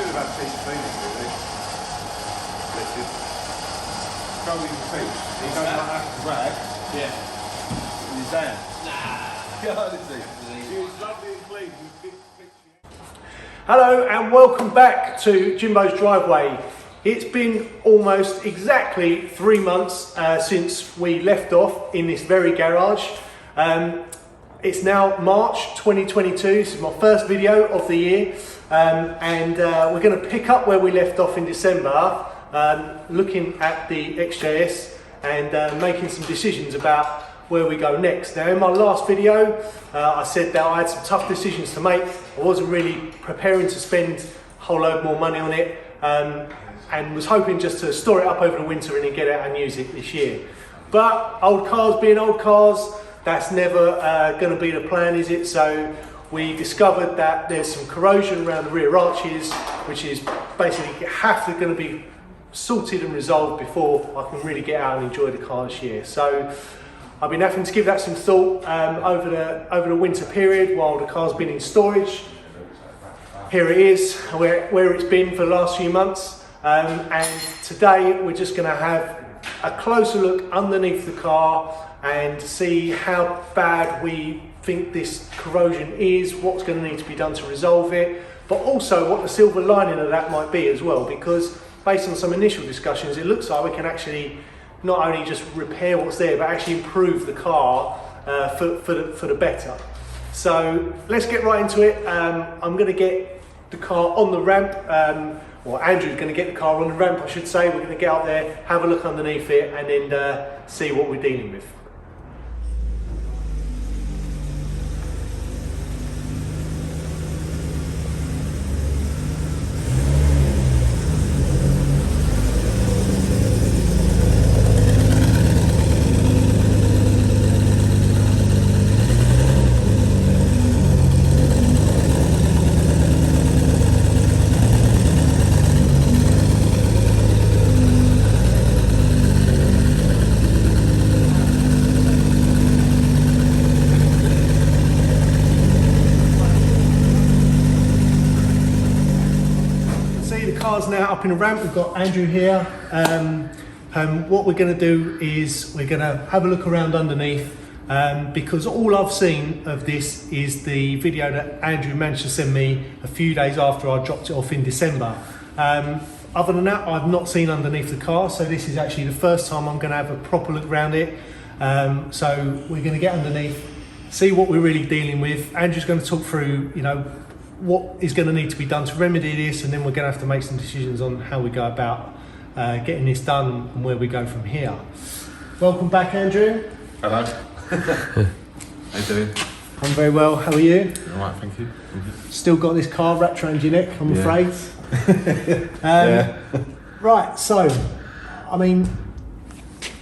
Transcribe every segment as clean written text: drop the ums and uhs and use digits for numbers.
good about deep cleaning, really. Richard. Go with your feet. You don't like that to drag. Yeah. In his hand. Nah. Honestly. It's lovely and clean. Hello and welcome back to Jimbo's driveway. It's been almost exactly 3 months since we left off in this very garage. It's now March 2022. This is my first video of the year, and we're going to pick up where we left off in December, looking at the XJS and making some decisions about where we go next. Now, in my last video, I said that I had some tough decisions to make. I wasn't really preparing to spend a whole load more money on it, and was hoping just to store it up over the winter and then get out and use it this year. But old cars being old cars, that's never going to be the plan, is it? So we discovered that there's some corrosion around the rear arches, which is basically going to be sorted and resolved before I can really get out and enjoy the car this year. So I've been having to give that some thought over the winter period while the car's been in storage. Here it is, where it's been for the last few months, and today we're just going to have a closer look underneath the car and see how bad we think this corrosion is, what's going to need to be done to resolve it, but also what the silver lining of that might be as well, because based on some initial discussions it looks like we can actually not only just repair what's there, but actually improve the car for the better. So let's get right into it. I'm going to get the car on the ramp, or Andrew's going to get the car on the ramp, I should say. We're going to get up there, have a look underneath it, and then see what we're dealing with. Car's now up in the ramp. We've got Andrew here. What we're going to do is we're going to have a look around underneath, because all I've seen of this is the video that Andrew managed to send me a few days after I dropped it off in December. Other than that, I've not seen underneath the car, so this is actually the first time I'm going to have a proper look around it. So we're going to get underneath, see what we're really dealing with. Andrew's going to talk through, you know, what is going to need to be done to remedy this, and then we're going to have to make some decisions on how we go about getting this done and where we go from here. Welcome back, Andrew. Hello. How you doing? I'm very well. How are you? All right, thank you. Still got this car wrapped around your neck, I'm afraid. Yeah. Right. So, I mean,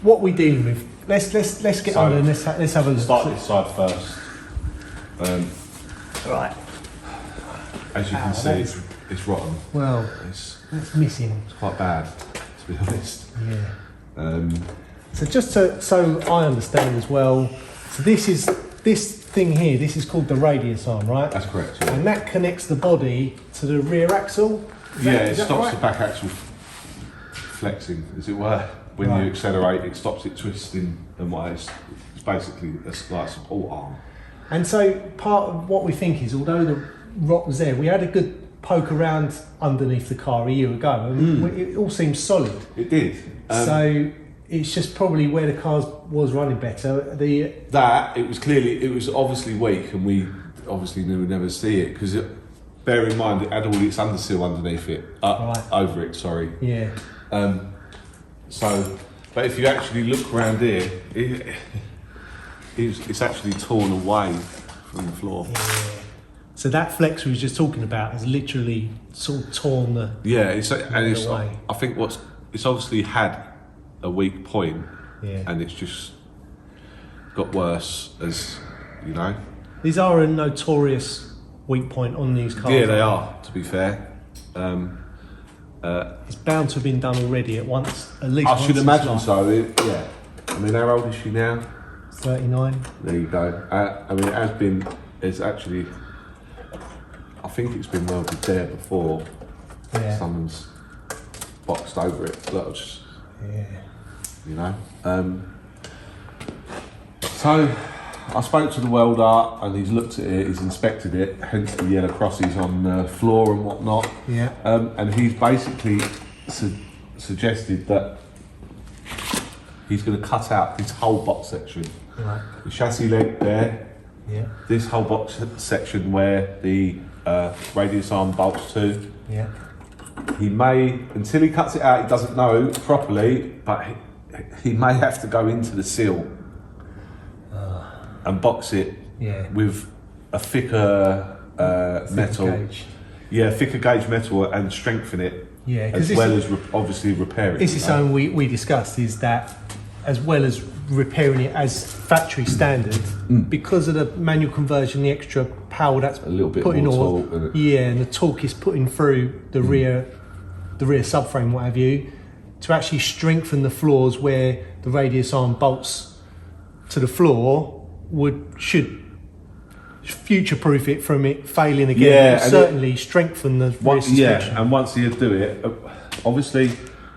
what are we dealing with? Let's get under and let's have a look. Start this side first. Right. As you can see, it's rotten. Well, It's missing. quite bad, to be honest. Yeah. So just so I understand as well, so this thing here, this is called the radius arm, right? That's correct. Yeah. And that connects the body to the rear axle. It stops the back axle flexing, as it were. When you accelerate, it stops it twisting and what it's basically like a support arm. And so part of what we think is, although the rot was there, we had a good poke around underneath the car a year ago, and it all seems solid. It did. So it's just probably where the car was running better. It was obviously weak, and we obviously knew we'd never see it, because bear in mind it had all its undersill underneath it, over it, sorry. Yeah. But if you actually look around here, it's actually torn away from the floor. Yeah. So that flex we were just talking about has literally sort of torn the away. I think it's obviously had a weak point, and it's just got worse, as you know. These are a notorious weak point on these cars. Yeah, they are, to be fair. It's bound to have been done already at once, at least. I should imagine so. Yeah. I mean, how old is she now? 39. There you go. I mean, it has been. It's actually. I think it's been welded there before. someone's boxed over it. Look, just, you know. So I spoke to the welder and he's looked at it, he's inspected it, hence the yellow crosses on the floor and whatnot. Yeah. And he's basically suggested that he's going to cut out this whole box section. Right. The chassis leg there. Yeah. This whole box section where the radius arm bolts to. Yeah. He may, until he cuts it out, he doesn't know properly, but he may have to go into the seal and box it with a thicker metal. Gauge. Yeah, thicker gauge metal and strengthen it. Yeah, as well as obviously repair it. This is something we discussed, is that as well as repairing it as factory standard, because of the manual conversion, the extra power that's a little bit putting more on, torque, and the torque is putting through the rear subframe, what have you, to actually strengthen the floors where the radius arm bolts to the floor should future-proof it from it failing again. Yeah, and certainly strengthen the rear suspension. Yeah, and once he do it, obviously,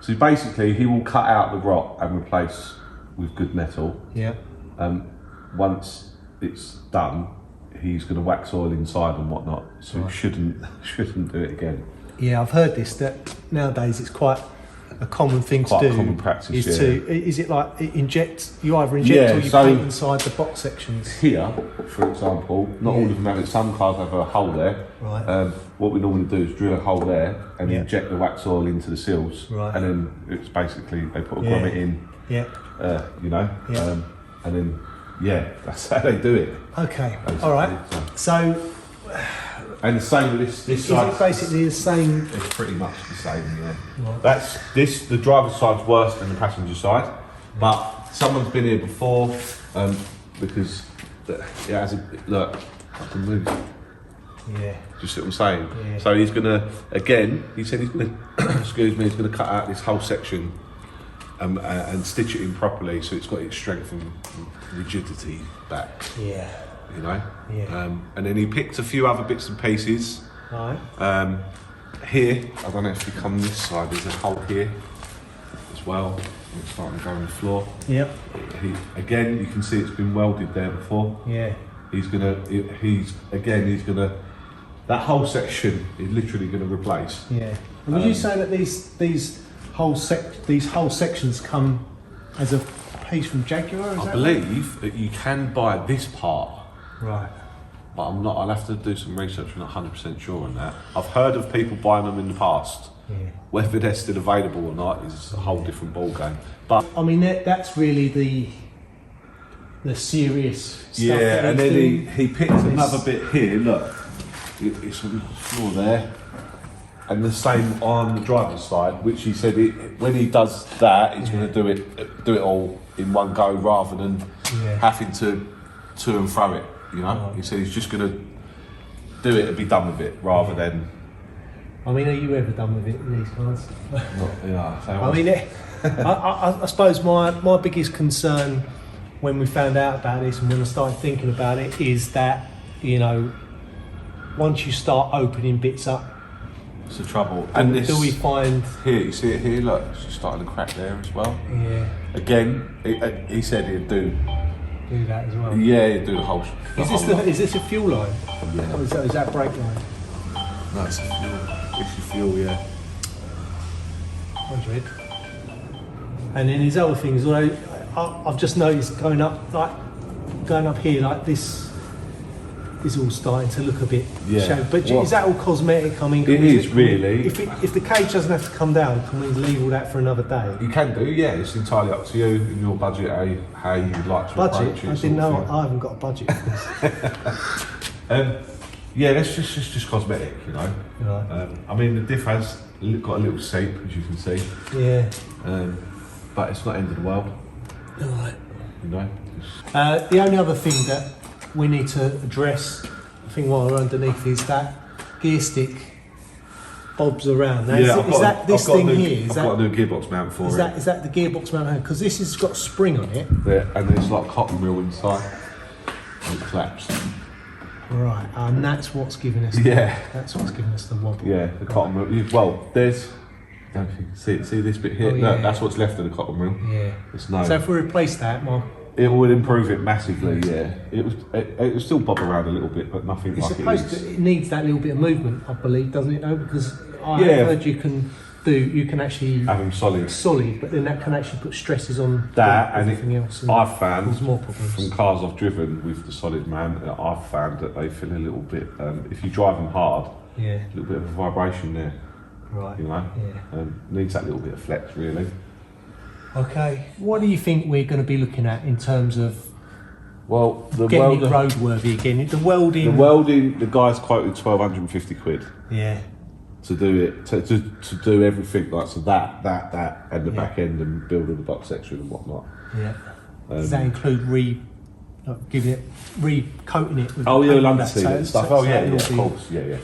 so basically he will cut out the rot and replace with good metal. Yeah. Once it's done, he's going to wax oil inside and whatnot, so he shouldn't do it again. Yeah, I've heard this, that nowadays it's quite a common thing to do. Quite a common practice, is it like you either inject or you paint inside the box sections? Here, for example, not all of them have it, some cars have a hole there. Right. What we normally do is drill a hole there and inject the wax oil into the seals. Right. And then it's basically, they put a grommet in, you know, and then, that's how they do it. Okay, basically. All right. So, and the same with this side. Is it basically the same? It's pretty much the same, Right. That's the driver's side's worse than the passenger side, but someone's been here before, because it has look, I can move. Yeah. Do you see what I'm saying? Yeah. So he's gonna, again, he said he's gonna, excuse me, he's gonna cut out this whole section and stitch it in properly so it's got its strength and rigidity back. Yeah. You know? Yeah. And then he picked a few other bits and pieces. Right. Here, I don't know if you come this side, there's a hole here as well. It's starting to go on the floor. Yep. Again, you can see it's been welded there before. Yeah. He's gonna, that whole section is literally gonna replace. Yeah. And would you say that these whole sections come as a piece from Jaguar? I believe that you can buy this part. Right. But I'm not, I'll have to do some research, I'm not 100% sure on that. I've heard of people buying them in the past. Yeah. Whether they're still available or not is a whole different ball game. But I mean, that's really the serious stuff. yeah, and then he picked another bit here, look. It's on the floor there. And the same on the driver's side, which he said when he does that, he's going to do it all in one go rather than having to and fro it. You know, he said he's just going to do it and be done with it rather than. I mean, are you ever done with it in these cars? I mean, I suppose my biggest concern when we found out about this and when I started thinking about it is that, you know, once you start opening bits up, it's the trouble. And this, do we find here? You see it here? Look, it's just starting to crack there as well. Yeah. Again, he said he'd do that as well. Yeah, he'd do the whole. Is this a fuel line? Yeah. Or is that brake line? No, it's a fuel. It's a fuel, yeah. 100. And then there's other things. I've just noticed going up here, like this is all starting to look a bit shabby. But is that all cosmetic? I mean, it is really. If the cage doesn't have to come down, can we leave all that for another day? You can do, yeah. It's entirely up to you and your budget, how you like to approach it. I didn't know. I haven't got a budget for this. Yeah, that's just cosmetic, you know. Right. I mean, the diff has got a little seep, as you can see. Yeah. But it's not end of the world. All right. You know. The only other thing that we need to address, I think, while we're underneath, is that gear stick bobs around. Now, Yeah, is that this thing here? I've got a new gearbox mount for it. Is that the gearbox mount? Because this has got a spring on it. Yeah, and there's like cotton reel inside, and it collapsed. Right, and that's what's giving us. That's what's giving us the wobble. Yeah, the cotton reel. Well, there's. Don't you see this bit here? Oh, yeah. No, that's what's left of the cotton reel. Yeah. It's no. So if we replace that, it would improve it massively. Yeah, it will still bob around a little bit, but nothing it's like supposed it is. to. It needs that little bit of movement, I believe, doesn't it? Though, because I heard you can actually have them solid, but then that can actually put stresses on that and everything else. And I've found cause more problems. from cars I've driven with the solid man, I've found that they feel a little bit. If you drive them hard, a little bit of a vibration there. Right. You know, needs that little bit of flex, really. Okay. What do you think we're going to be looking at in terms of? Well, getting it roadworthy again. The welding. The guy's quoted £1,250. Yeah. To do it, to do everything like so that, and the back end and building the box section and whatnot. Yeah. Does that include recoating it? With he'll underseal it and stuff. Of course. Yeah.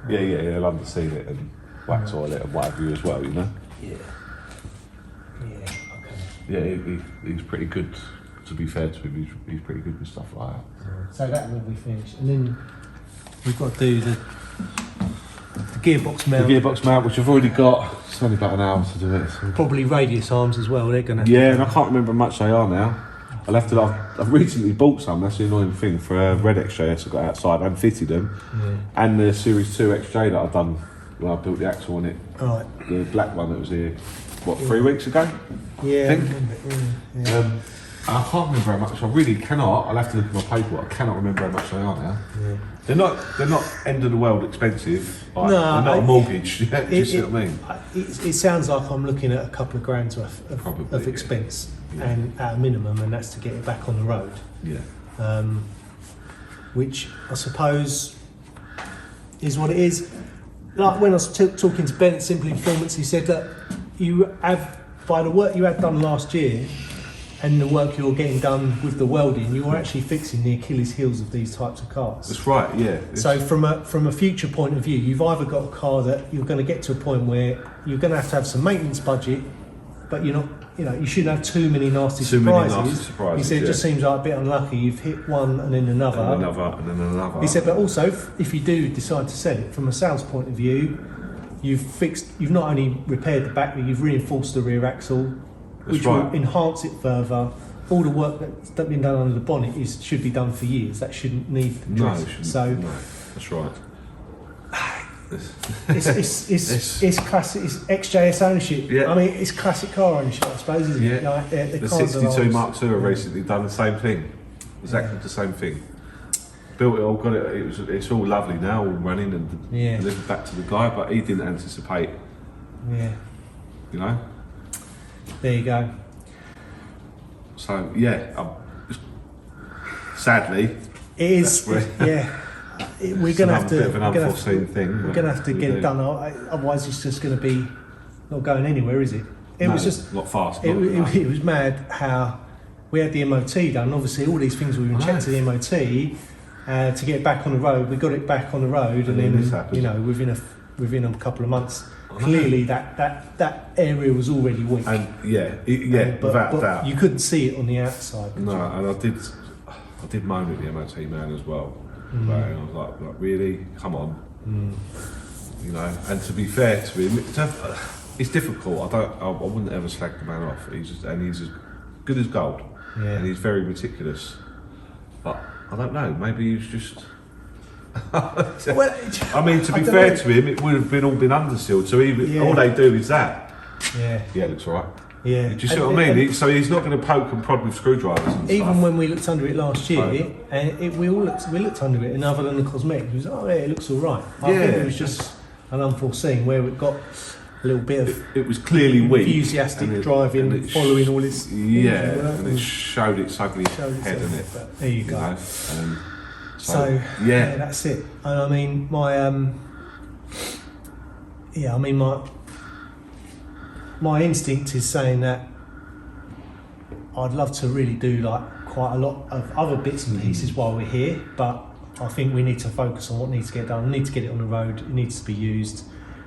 He'll underseal it and wax oil it and what have you as well. You know. Yeah. Yeah. Okay. Yeah, he's pretty good. To be fair to him, he's pretty good with stuff like that. So that will be finished, and then we've got to do the gearbox mount. The gearbox mount, which I've already got. It's only about an hour to do it. So. Probably radius arms as well. They're gonna. Yeah, and I can't remember how much they are now. I've recently bought some. That's the annoying thing for a red XJS I got outside and fitted them, and the Series 2 XJ that I've done when I built the axle on it. Right. The black one that was here, 3 weeks ago? Yeah. I can't remember how much. I really cannot. I'll have to look at my paperwork. I cannot remember how much they are now. Yeah. They're not end of the world expensive. Like, they're not a mortgage. Do you see what I mean? It sounds like I'm looking at a couple of grand's worth of expense, and at a minimum, and that's to get it back on the road. Yeah. Which I suppose is what it is. Like when I was talking to Ben at Simple Performance, he said that you have, by the work you had done last year, and the work you're getting done with the welding, you're actually fixing the Achilles heels of these types of cars. That's right, yeah. So from a future point of view, you've either got a car that you're going to get to a point where you're going to have some maintenance budget, but you're not, you shouldn't have too many nasty surprises. He said it just seems like a bit unlucky. You've hit one and then another. And then another. He said, but also if you do decide to sell it, from a sales point of view, you've not only repaired the back, but you've reinforced the rear axle. Which will enhance it further. All the work that's been done under the bonnet should be done for years. That shouldn't need address. No, it shouldn't. So that's right. It's classic. It's XJS ownership. Yeah. I mean, it's classic car ownership, I suppose, isn't it? Like, the 62 Mark II have recently done the same thing. Exactly the same thing. Built it all, got it. It's all lovely now, all running and delivered back to the guy, but he didn't anticipate. Yeah. You know. There you go. So sadly, it is. We're going to have to. Bit of an unforeseen thing. We're going to have to get it done. Otherwise, it's just going to be not going anywhere, is it? It was just not fast. It was mad how we had the MOT done. Obviously, all these things we were checked to the MOT to get it back on the road. We got it back on the road, and then within a couple of months. Clearly, that area was already weak. And without doubt, you couldn't see it on the outside. No, and I did moan at the MOT man as well. And I was like, really, come on, And to be fair to him, it's difficult. I wouldn't ever slag the man off. He's as good as gold, and he's very meticulous. But I don't know. Maybe he's just. Well, I mean, to be fair to him, it would have all been undersealed. So all they do is that. Yeah. Yeah, it looks all right. Yeah. Do you see what I mean? So he's not going to poke and prod with screwdrivers and even stuff. when we looked under it last year, and we looked under it, and other than the cosmetic, it was it looks all right. I think it was just an unforeseen where it got a little bit of. It was clearly weak. Enthusiastic driving, following all its. Yeah, and it showed its ugly head in it. There you go. So that's it. And I mean, my instinct is saying that I'd love to really do quite a lot of other bits and pieces while we're here, but I think we need to focus on what needs to get done. We need to get it on the road. It needs to be used,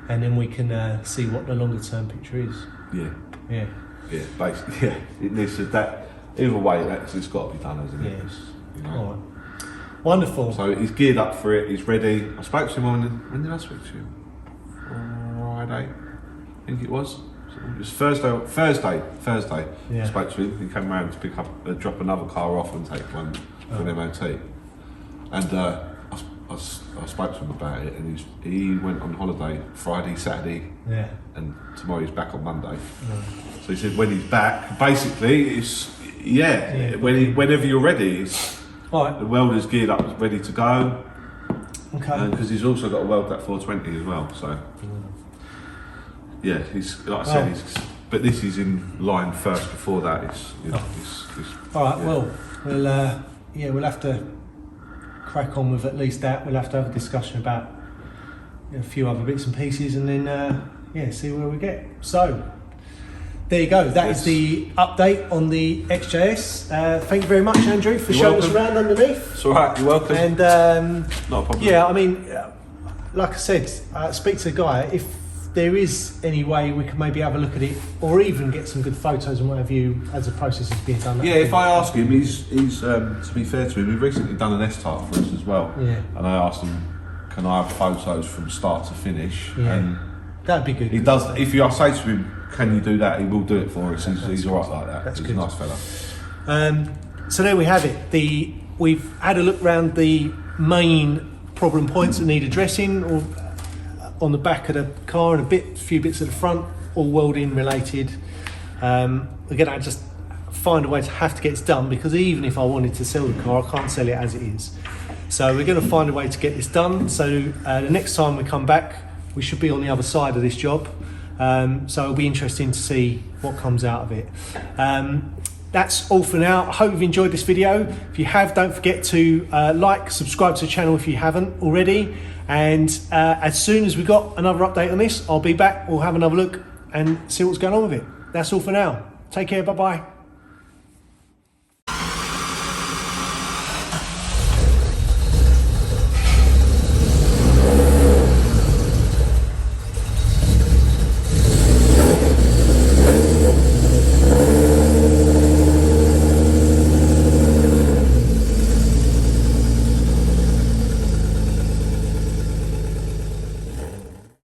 and then we can see what the longer term picture is. Yeah. Basically, it needs to. That either way, it's got to be done, hasn't it? All right. Wonderful. So he's geared up for it. He's ready. I spoke to him when did I speak to him? Friday, I think it was. It was Thursday. Yeah. I spoke to him. He came round to pick up, drop another car off and take one for an MOT. And I spoke to him about it, and he went on holiday Friday, Saturday, and tomorrow he's back on Monday. So he said when he's back, basically it's whenever you're ready, the welder's geared up, ready to go. Okay. Because he's also got to weld that 420 as well. So yeah, he's like I said, but this is in line first. Before that, it's all right. Yeah. Well, we'll have to crack on with at least that. We'll have to have a discussion about a few other bits and pieces, and then see where we get. So there you go. That is the update on the XJS. Thank you very much, Andrew, for showing us around underneath. It's all right. You're welcome. And not a problem. yeah, I mean, like I said, speak to the guy if there is any way we can maybe have a look at it, or even get some good photos and what have you as the process is being done. Yeah, if I ask him, he's to be fair to him, we've recently done an S-Tart for us as well. Yeah. And I asked him, can I have photos from start to finish? Yeah. And that'd be good. he does. If I say to him, can you do that? He will do it for us. He's all right like that. That's he's good. a nice fella. So there we have it. We've had a look around the main problem points that need addressing, or on the back of the car and a few bits at the front, all welding related. We're gonna just find a way to have to get this done, because even if I wanted to sell the car, I can't sell it as it is. So we're gonna find a way to get this done. So the next time we come back, we should be on the other side of this job. So it'll be interesting to see what comes out of it. That's all for now. I hope you've enjoyed this video. If you have, don't forget to subscribe to the channel if you haven't already. And as soon as we've got another update on this, I'll be back. We'll have another look and see what's going on with it. That's all for now. Take care. Bye-bye.